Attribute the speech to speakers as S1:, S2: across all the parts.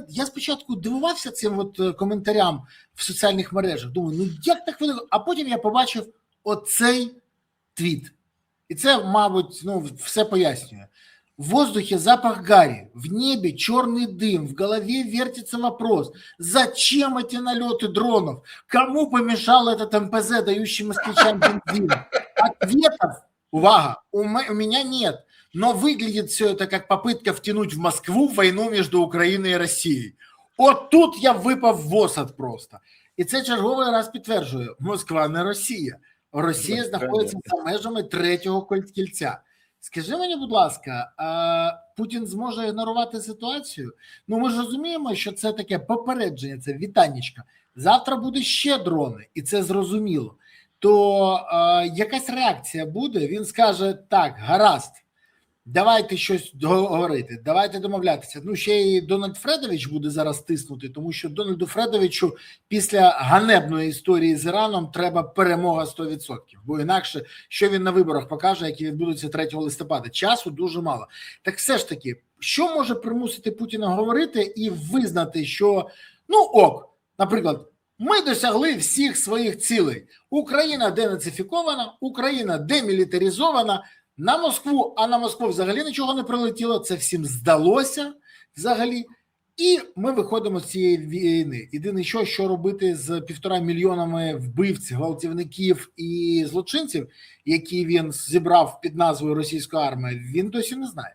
S1: я спочатку дивувався цим коментарям в соціальних мережах. Думаю, ну як так велико? А потім я побачив оцей твіт. І це, мабуть, все пояснює. В воздухе запах гари, в небе черный дым, в голове вертится вопрос, зачем эти налеты дронов, кому помешал этот МПЗ, дающий москвичам бензин? Ответов, увага, у меня нет, но выглядит все это как попытка втянуть в Москву войну между Украиной и Россией. От тут я випав в осад просто. І це черговий раз підтверджує, Москва не Росія. Росія знаходиться за межами третього кільця. Скажи мені, будь ласка, Путін зможе ігнорувати ситуацію? Ну, ми ж розуміємо, що це таке попередження, це вітаннячка. Завтра буде ще дрони, і це зрозуміло. То якась реакція буде, він скаже, так, гаразд, давайте щось говорити, давайте домовлятися. Ну, ще й Дональд Фредович буде зараз тиснути, тому що Дональду Фредовичу після ганебної історії з Іраном треба перемога 100%. Бо інакше, що він на виборах покаже, які відбудуться 3 листопада? Часу дуже мало. Так все ж таки, що може примусити Путіна говорити і визнати, що, ну ок, наприклад, ми досягли всіх своїх цілей. Україна денацифікована, Україна демілітаризована, на Москву, а на Москву взагалі нічого не прилетіло, це всім здалося взагалі, і ми виходимо з цієї війни. Єдине, що робити з 1,5 мільйонами вбивць, гвалтівників і злочинців, які він зібрав під назвою російська армія, він досі не знає.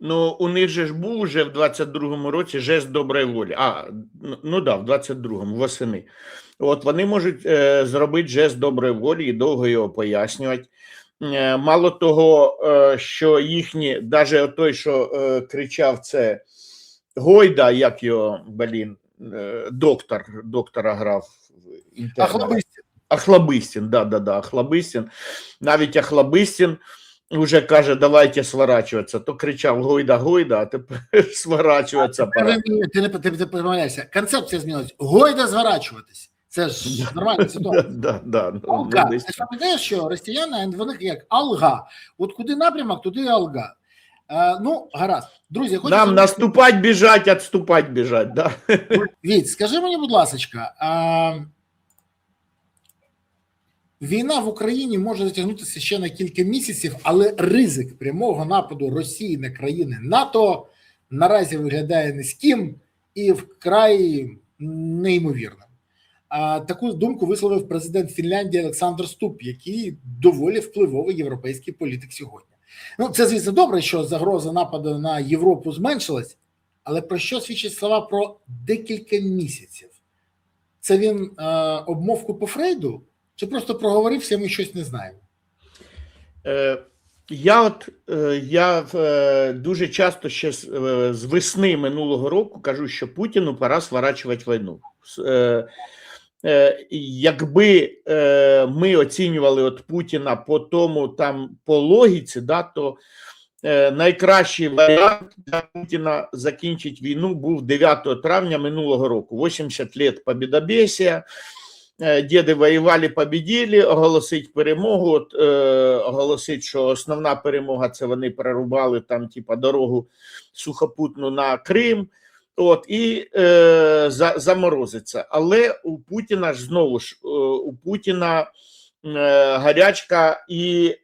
S2: Ну, у них же ж був вже в 22-му році жест доброї волі. Ну да, в 22-му, восени. От вони можуть зробити жест доброї волі і довго його пояснювати. Мало того, що їхні, навіть той, що кричав, це Гойда, як його, доктора грав. Охлобистін, да, Охлобистін. Навіть Охлобистін вже каже, давайте сворачуватися. То кричав Гойда, а тепер сворачуватися.
S1: Ти помиляєшся. Концепція змінилась. Гойда зворачуватись. Це ж нормальна ситуація.
S2: Да.
S1: Алга. Ти пам'ятаєш, що росіяни, вони як алга. От куди напрямок, туди алга. Ну, гаразд. Друзі,
S2: нам наступать, біжать, відступать, біжать. Да?
S1: Віть, скажи мені, будь ласочка, війна в Україні може затягнутися ще на кілька місяців, але ризик прямого нападу Росії на країни НАТО наразі виглядає низьким і вкрай неймовірним. Таку думку висловив президент Фінляндії Олександр Ступ, який доволі впливовий європейський політик сьогодні. Ну, це, звісно, добре, що загроза нападу на Європу зменшилась, але про що свідчать слова про декілька місяців? Це він обмовку по Фрейду? Чи просто проговорився, ми щось не знаємо?
S2: Я дуже часто ще з весни минулого року кажу, що Путіну пора сворачувати війну. Якби ми оцінювали от Путіна по тому, там, по логіці, да, то найкращий варіант для Путіна закінчити війну був 9 травня минулого року. 80 лет побєдобєсія, діди воювали, побіділи, оголосить перемогу, оголосить, що основна перемога – це вони прорубали там, типа, дорогу сухопутну на Крим, і заморозиться. Але у Путіна ж знову ж, у Путіна гарячка, і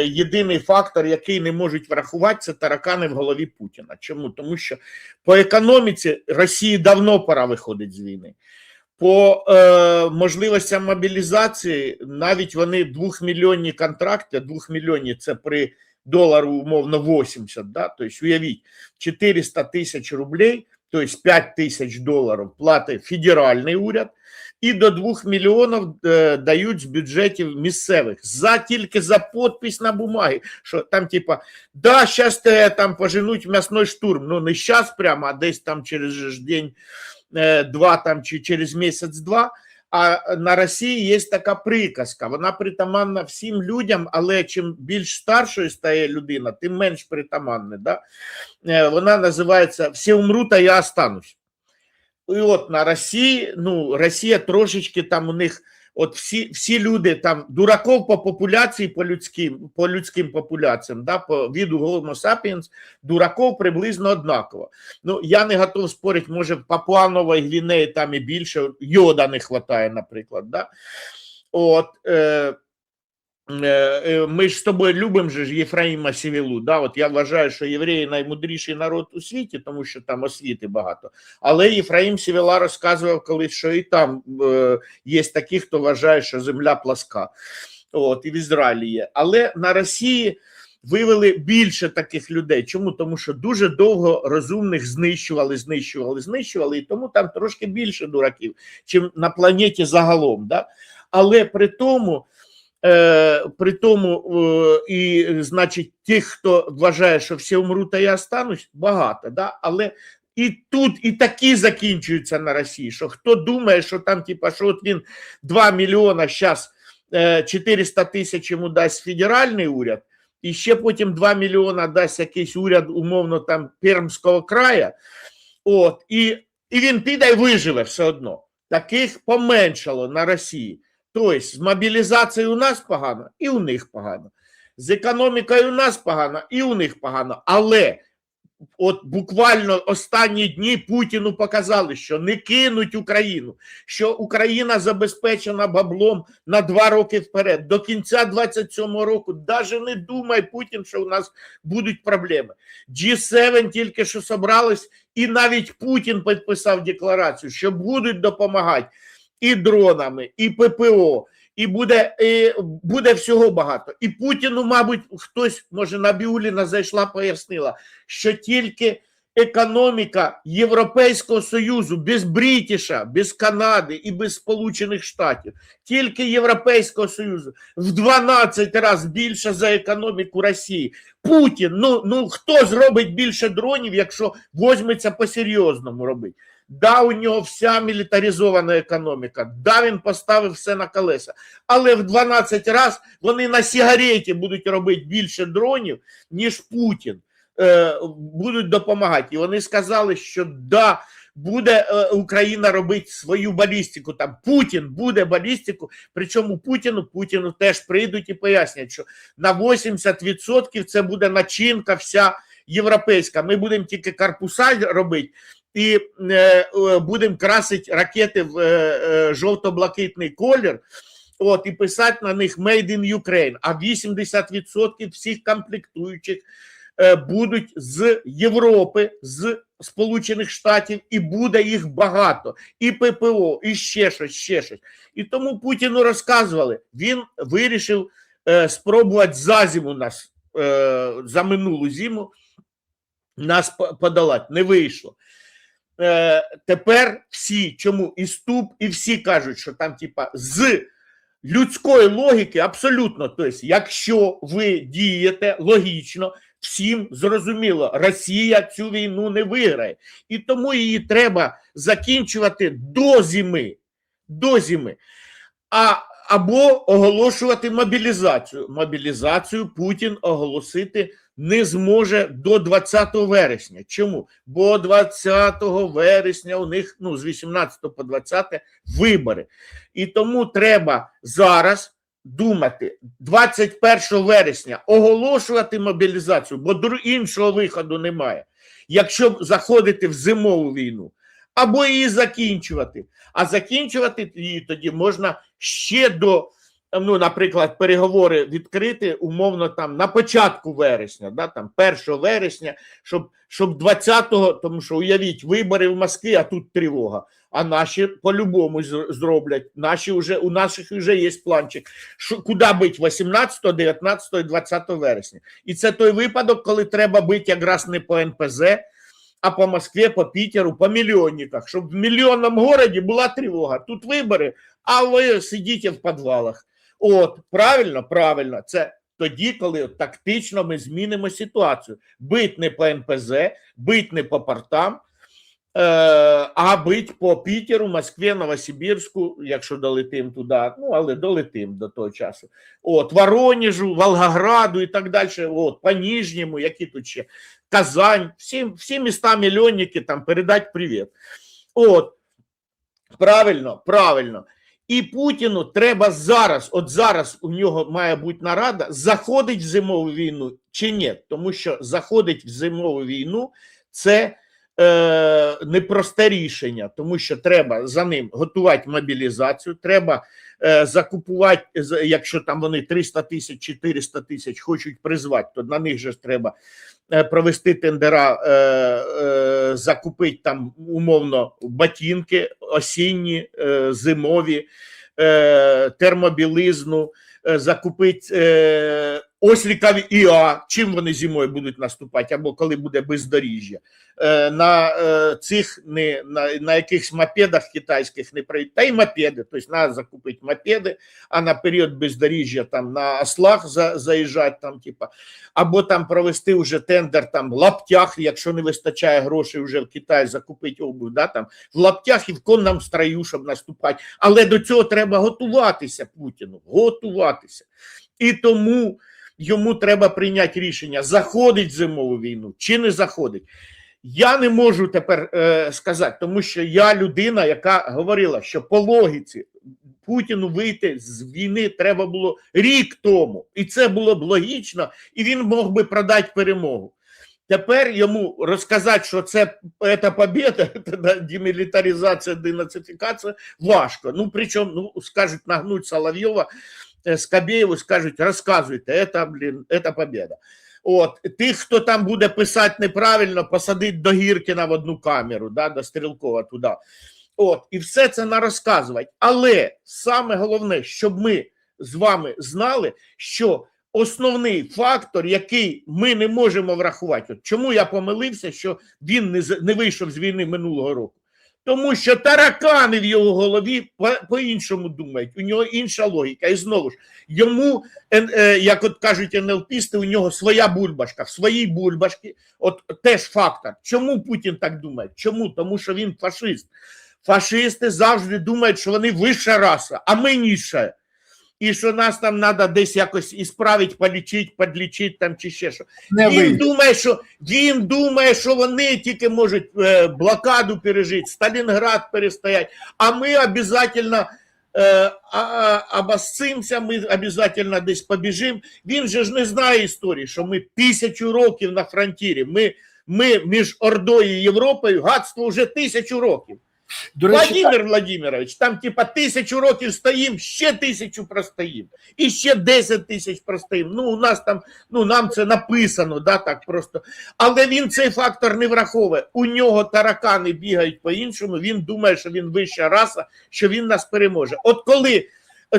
S2: єдиний фактор, який не можуть врахувати, це таракани в голові Путіна. Чому? Тому що по економіці Росії давно пора виходити з війни. По можливостям мобілізації навіть вони 2-мільйонні контракти, 2-мільйонні це при долару умовно 80, да? Тобто уявіть, 400 тисяч рублей, тобто 5 тисяч доларів платить федеральний уряд, і до 2 мільйонів дають з бюджетів місцевих, тільки за підпис на бумагі, що там типа, да, зараз тебе там поженуть в м'ясний штурм, ну не зараз прямо, а десь там через день-два там, чи через місяць-два. А на Росії є така приказка, вона притаманна всім людям, але чим більш старшою стає людина, тим менш притаманна. Да? Вона називається «Всі умруть, а я останусь». І от на Росії, ну, Росія трошечки там у них от всі люди там, дураков по популяції, по людським популяціям, да, по виду Homo sapiens, дураков приблизно однаково. Ну, я не готов спорити, може в Папуа-Новій Гвінеї там і більше, йода не вистачає, наприклад, да. От, ми ж з тобою любимо же Єфраїма Сівілу, да? От я вважаю, що євреї наймудріший народ у світі, тому що там освіти багато. Але Єфраїм Сівіла розказував колись, що і там є такі, хто вважає, що земля пласка. От, і в Ізраїлі є. Але на Росії вивели більше таких людей. Чому? Тому що дуже довго розумних знищували, і тому там трошки більше дураків, чим на планеті загалом. Да? Але при тому, і, значить, тих, хто вважає, що всі умруть, а я останусь, багато, да? Але і тут і такі закінчуються на Росії, що хто думає, що там, типа, що от він 2 мільйона, зараз 400 тисяч йому дасть федеральний уряд, і ще потім 2 мільйона дасть якийсь уряд, умовно, там, Пермського краю, от, і він піде і виживе все одно. Таких поменшало на Росії. Тобто з мобілізацією у нас погано, і у них погано. З економікою у нас погано, і у них погано. Але от буквально останні дні Путіну показали, що не кинуть Україну, що Україна забезпечена баблом на 2 роки вперед. До кінця 27-го року навіть не думай, Путін, що у нас будуть проблеми. G7 тільки що собрались, і навіть Путін підписав декларацію, що будуть допомагати і дронами, і ППО, і буде всього багато. І Путіну, мабуть, хтось, може, Набіулліна зайшла, пояснила, що тільки економіка Європейського Союзу, без Бритіша, без Канади і без Сполучених Штатів, тільки Європейського Союзу в 12 разів більше за економіку Росії. Путін, ну хто зробить більше дронів, якщо візьметься по-серйозному робити? Да, у нього вся мілітаризована економіка, да, він поставив все на колеса, але в 12 разів вони на сигареті будуть робити більше дронів, ніж Путін, будуть допомагати. І вони сказали, що да, буде Україна робити свою балістику, там Путін буде балістику, причому Путіну теж прийдуть і пояснять, що на 80% це буде начинка вся європейська, ми будемо тільки корпуса робити, і будемо красити ракети в жовто-блакитний колір, от, і писати на них Made in Ukraine, а 80% всіх комплектуючих будуть з Європи, з Сполучених Штатів, і буде їх багато, і ППО, і ще щось. І тому Путіну розказували, він вирішив спробувати за зиму нас, за минулу зиму, нас подолати, не вийшло. Тепер всі, чому і Ступ, і всі кажуть, що там типа з людської логіки абсолютно, тобто, якщо ви дієте логічно, всім зрозуміло, Росія цю війну не виграє. І тому її треба закінчувати до зими. Або оголошувати мобілізацію. Мобілізацію Путін оголосити не зможе до 20 вересня. Чому? Бо 20 вересня у них, з 18 по 20 вибори. І тому треба зараз думати, 21 вересня оголошувати мобілізацію, бо іншого виходу немає. Якщо заходити в зимову війну, або її закінчувати. А закінчувати її тоді можна ще до, наприклад, переговори відкрити умовно там на початку вересня, да, там 1 вересня, щоб 20-го, тому що уявіть, вибори в Москві, а тут тривога. А наші по-любому зроблять. У наших вже є планчик. Куди бити 18, 19 і 20 вересня. І це той випадок, коли треба бити якраз не по НПЗ, а по Москві, по Пітеру, по мільйонниках, щоб в мільйонному городі була тривога. Тут вибори, а ви сидите в підвалах. От, правильно. Це тоді, коли тактично ми змінимо ситуацію. Бить не по НПЗ, бить не по портам, а бить по Пітеру, Москві, Новосибірську, якщо долетим туди, але долетим до того часу. От, Воронежу, Волгограду і так далі, от, по Нижньому, які тут ще, Казань, всі міста-мільйонники там передать привіт. От, правильно. І Путіну треба зараз, от зараз у нього має бути нарада, заходить в зимову війну чи ні. Тому що заходить в зимову війну – це непросте рішення, тому що треба за ним готувати мобілізацію, треба закупувати, якщо там вони 300 тисяч, 400 тисяч хочуть призвати, то на них же треба провести тендера, закупити там умовно ботинки осінні, зимові, термобілизну, закупити ослікові ІА, чим вони зимою будуть наступати, або коли буде бездоріжжя. На цих, на якихось мопедах китайських не пройдуть, та й мопеди, тобто треба закупити мопеди, а на період бездоріжжя там на ослах заїжджати, там, типа, або там провести вже тендер там в лаптях, якщо не вистачає грошей вже в Китаї закупити обувь, да, там, в лаптях і в конному строю, щоб наступати. Але до цього треба готуватися Путіну, готуватися. І тому йому треба прийняти рішення, заходить в зимову війну чи не заходить. Я не можу тепер сказати, тому що я людина, яка говорила, що по логіці Путіну вийти з війни треба було рік тому. І це було б логічно, і він мог би продати перемогу. Тепер йому розказати, що це побєда, демілітаризація, денацифікація, важко. Ну, причому, ну, скажуть, нагнуть Соловйова, Скабєєву, скажуть, розказуйте, це побєда. От, тих, хто там буде писати неправильно, посадить до Гіркіна в одну камеру, да, до Стрілкова туди. От, і все це нарозказувати. Але саме головне, щоб ми з вами знали, що основний фактор, який ми не можемо врахувати, от чому я помилився, що він не вийшов з війни минулого року. Тому що таракани в його голові по-іншому думають, у нього інша логіка. І знову ж, йому, як от кажуть НЛПісти, у нього своя бульбашка. В своїй бульбашці, от теж фактор. Чому Путін так думає? Чому? Тому що він фашист. Фашисти завжди думають, що вони вища раса, а ми нижча. І що нас там треба десь якось ісправити, полічити, подлічити там чи ще що. Він думає, що вони тільки можуть блокаду пережити, Сталінград перестоять, а ми обов'язково обоссимося, ми обов'язково десь побіжимо. Він же ж не знає історії, що ми 1000 років на фронтірі, ми між Ордою і Європою, гадство вже 1000 років.
S1: До речі,
S2: Владимир Владимирович, там типа 1000 років стоїм, ще 1000 простоїм, і ще 10 тисяч простоїм. Ну, у нас там, ну, нам це написано, да, так просто. Але він цей фактор не враховує. У нього таракани бігають по-іншому, він думає, що він вища раса, що він нас переможе. От коли,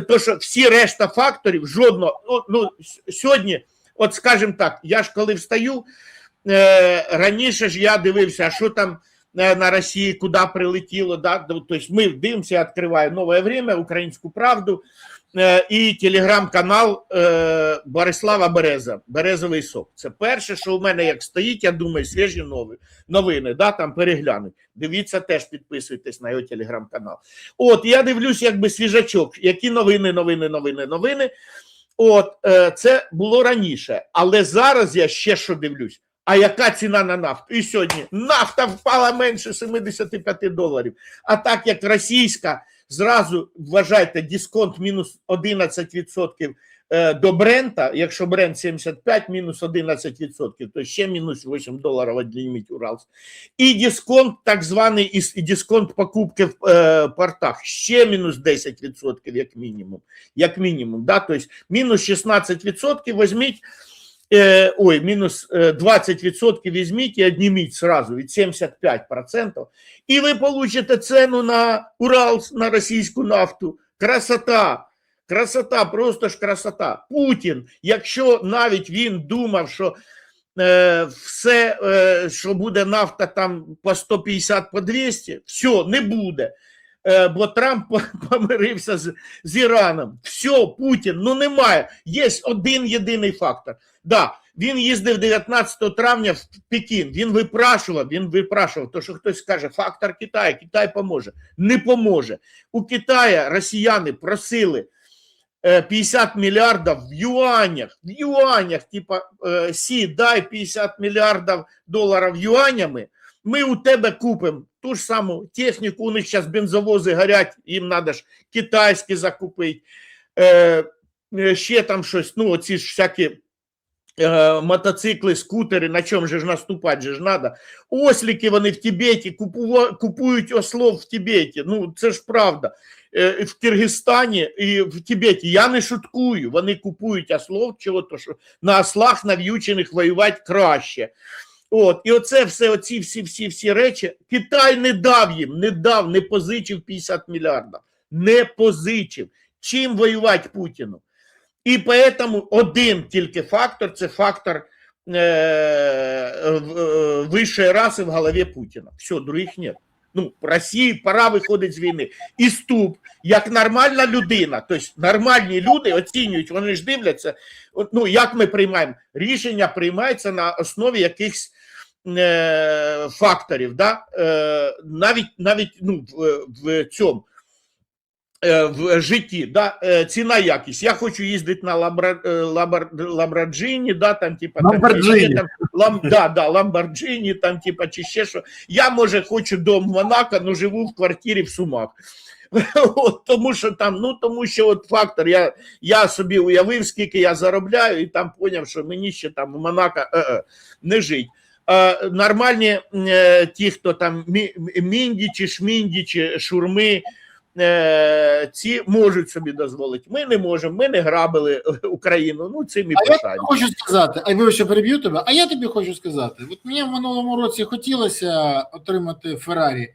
S2: то що всі решта факторів, жодного, ну, сьогодні, от скажімо так, я ж коли встаю, раніше ж я дивився, а що там на Росії, куди прилетіло, да? Тобто ми дивимося, я відкриваю «Нове время», «Українську правду» і телеграм-канал Борислава Береза, «Березовий сок». Це перше, що у мене як стоїть, я думаю, свіжі новини, да? Там переглянуть. Дивіться, теж підписуйтесь на його телеграм-канал. От, я дивлюсь якби свіжачок, які новини. От, це було раніше, але зараз я ще що дивлюсь. А яка ціна на нафту? І сьогодні нафта впала менше $75. А так як російська, зразу вважайте, дисконт мінус 11% до Брента, якщо Брент 75, мінус 11%, то ще мінус $8 одніміть Уралс. І дисконт, так званий, і дисконт покупки в портах, ще мінус 10% як мінімум, да? Тобто мінус 16% візьміть, мінус 20% візьміть і одніміть сразу від 75%, і ви получите ціну на Уралс, на російську нафту. Красота, красота, просто ж красота. Путін, якщо навіть він думав, що все, що буде нафта там по 150, по 200, все, не буде. Бо Трамп помирився з Іраном. Все, Путін, ну немає. Є один єдиний фактор. Да, він їздив 19 травня в Пекін, він випрашував, то що хтось скаже, фактор Китаю, Китай поможе. Не поможе. У Китаю росіяни просили 50 мільярдів в юанях, типа, дай 50 мільярдів доларів юанями, ми у тебе купимо ту ж саму техніку, у них зараз бензовози горять, їм треба ж китайські закупити, ще там щось, ну оці ж всякі мотоцикли, скутери, на чому же ж наступати же ж треба. Ослики вони в Тибеті, купують ослов в Тибеті, ну це ж правда. В Киргизстані і в Тибеті, я не шуткую, вони купують ослов, чого то, що на ослах нав'ючених воювати краще. От, і оце все, оці всі речі, Китай не дав їм, не позичив 50 мільярдів, не позичив. Чим воювати Путіну? І поэтому один тільки фактор, це фактор вищої раси в голові Путіна. Все, других нет. Ну, Росії пора виходити з війни. І Ступ, як нормальна людина, тобто нормальні люди оцінюють, вони ж дивляться, ну, як ми приймаємо. Рішення приймається на основі якихось факторів, да? навіть ну, в цьому. В житті, да, ціна, якість. Я хочу їздити на Ламборджині, да, там, типа, Ламборджині, там, типа, чи ще що. Я, може, хочу дом в Монако, но живу в квартирі в Сумах. От, тому що там, ну, тому що от фактор, я собі уявив, скільки я заробляю, і там поняв, що мені ще там в Монако не жить. Нормальні ті, хто там міндічі, шміндічі, шурми, ці можуть собі дозволити. Ми не можемо, ми не грабили Україну, ну цим і пишаємо.
S1: Я хочу сказати, а ви ще переб'ю тебе, а я тобі хочу сказати, от мені в минулому році хотілося отримати Феррарі,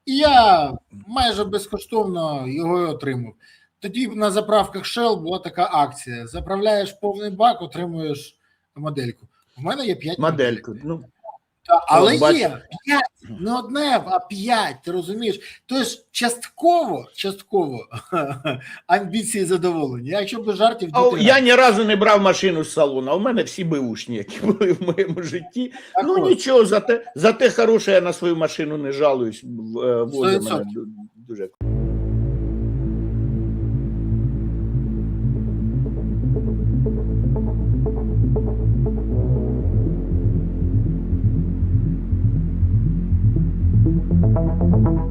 S1: і я майже безкоштовно його отримав. Тоді на заправках Shell була така акція, заправляєш повний бак, отримуєш модельку. У мене є 5
S2: модельку. Ну.
S1: Але є 5, не одне, а 5, ти розумієш? Тож частково амбіції задоволені. Якщо без жартів...
S2: Я ні разу не брав машину з салону, а у мене всі беушні, які були в моєму житті. Так ну от. Нічого, зате хороше, я на свою машину не жалуюсь. Возить мене дуже...
S3: Thank you.